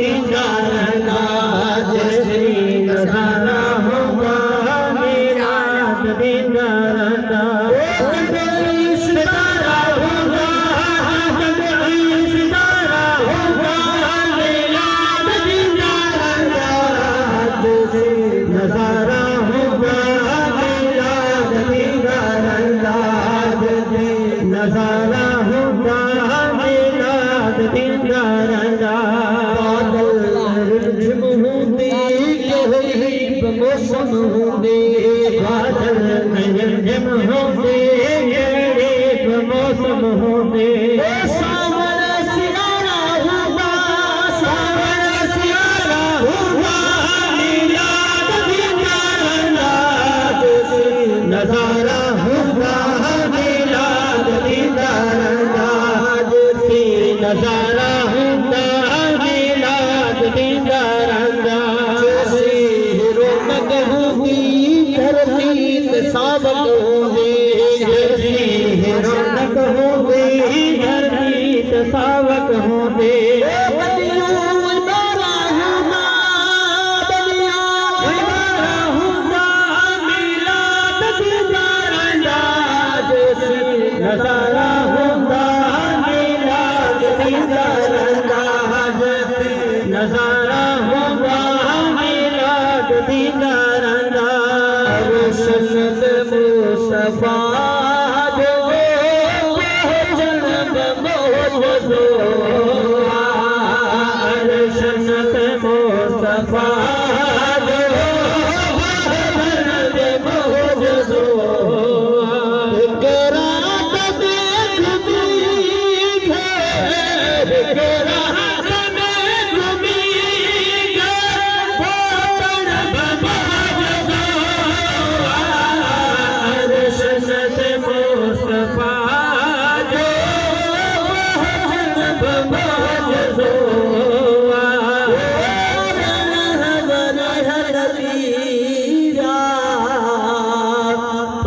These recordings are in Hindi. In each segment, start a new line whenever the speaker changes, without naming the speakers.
दीदार अंदाज श्री नजारा होगा मीलाद दीदार अंदाज सितारा होगा सितारा होगा मीलाद दीदार अंदाज श्री नजारा होगा मीलाद दीदार अंदाज नजारा होगा मीलाद दीदार मौसम होंगे बादल नजम होंगे मौसम होंगे सावरा सियारा होगा सावरा सियारा होगा मीलाद दीदार अंदाज नजारा होगा मीलाद दीदार अंदाज नजारा होगा मीलाद दीदार अंदाज सावक होंगे रौनक होंगे धरती सावक होंगे मीलाद दीदार अंदाज नजारा होगा मीलाद दीदार अंदाज नजारा होगा मीलाद दीदार अंदाज सन्नत मुस्तफा जो जन्म मोजो सन्नत मुस्तफा जो जन्म मोजो रात देखती है रात में घूमी मुस्तफा जो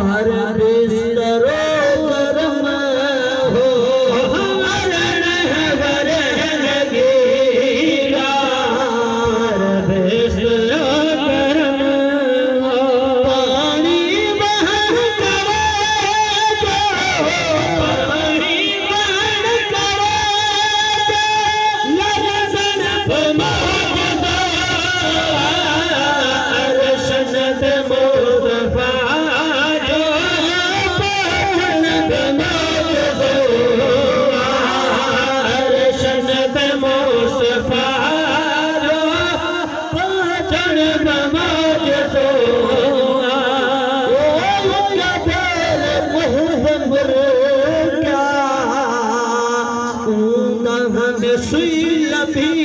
पर बिस्तरो करम हो लगेगा बिस्तरो करम हो पानी बहन करे पानी बहन करे लरसन सन्नत मुस्तफा जो सन्नत मुस्तफा जो पहचान बमोजो क्या सुई लबी